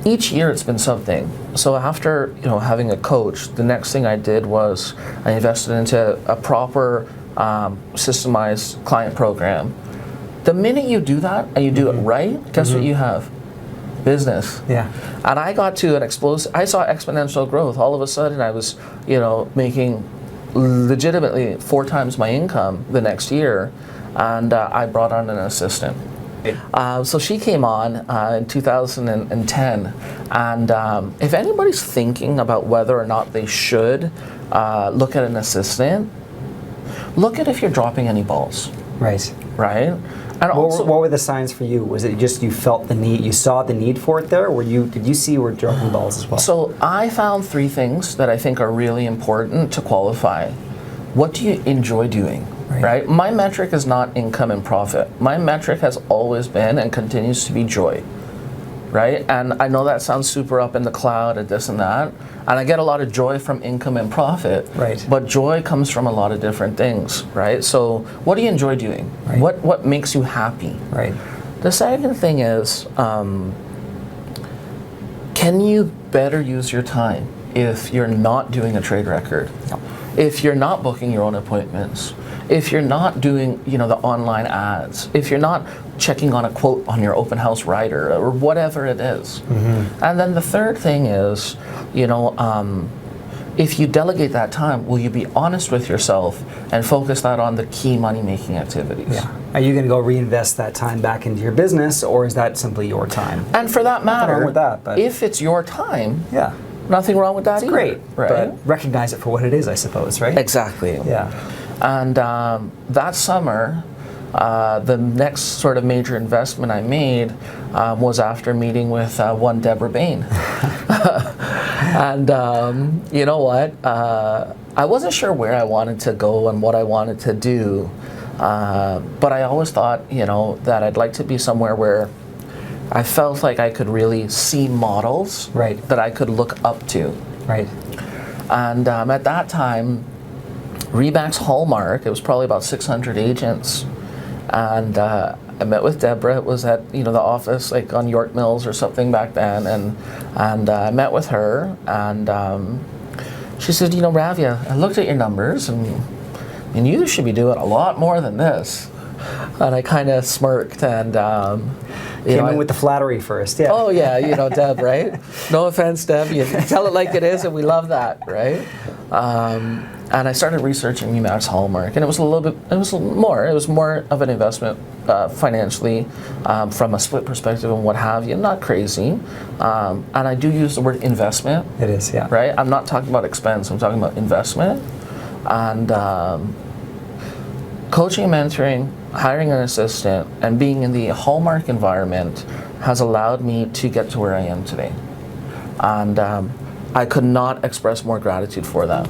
each year it's been something. So after having a coach, the next thing I did was I invested into a proper systemized client program. The minute you do that and you do it right, guess what you have? Business. Yeah. And I got to I saw exponential growth. All of a sudden I was, making legitimately 4 times my income the next year, and I brought on an assistant. So she came on in 2010, and if anybody's thinking about whether or not they should look at an assistant, look at if you're dropping any balls. Right. Right? And what were the signs for you? Was it just you felt the need, you saw the need for it there, or did you see you were dropping balls as well? So I found 3 things that I think are really important to qualify. What do you enjoy doing? Right? My metric is not income and profit. My metric has always been and continues to be joy. Right? And I know that sounds super up in the cloud and this and that, and I get a lot of joy from income and profit. Right. But joy comes from a lot of different things, right? So what do you enjoy doing? Right. What makes you happy? Right. The second thing is, can you better use your time if you're not doing a trade record? No. If you're not booking your own appointments, if you're not doing, the online ads, if you're not checking on a quote on your open house rider or whatever it is. And then the third thing is, if you delegate that time, will you be honest with yourself and focus that on the key money-making activities? Yeah. Are you going to go reinvest that time back into your business, or is that simply your time? And for that matter, nothing wrong with that, but if it's your time, yeah, nothing wrong with that either. Great, right? But recognize it for what it is, I suppose, right? Exactly. Yeah. And that summer, the next sort of major investment I made was after meeting with one Deborah Bain. And you know what? I wasn't sure where I wanted to go and what I wanted to do, but I always thought, that I'd like to be somewhere where I felt like I could really see models that I could look up to. Right. And at that time, REMAX Hallmark, it was probably about 600 agents, and I met with Deborah. It was at the office like on York Mills or something back then, and I met with her, and she said, Ravi, I looked at your numbers, and you should be doing a lot more than this. And I kind of smirked and came in with the flattery first. Yeah. Oh yeah, Deb, right? No offense, Deb. You tell it like it is, and we love that, right? And I started researching REMAX Hallmark, and it was more of an investment financially from a split perspective and what have you. Not crazy, and I do use the word investment. It is, yeah. Right. I'm not talking about expense. I'm talking about investment, and coaching and mentoring, hiring an assistant, and being in the Hallmark environment has allowed me to get to where I am today, and I could not express more gratitude for that.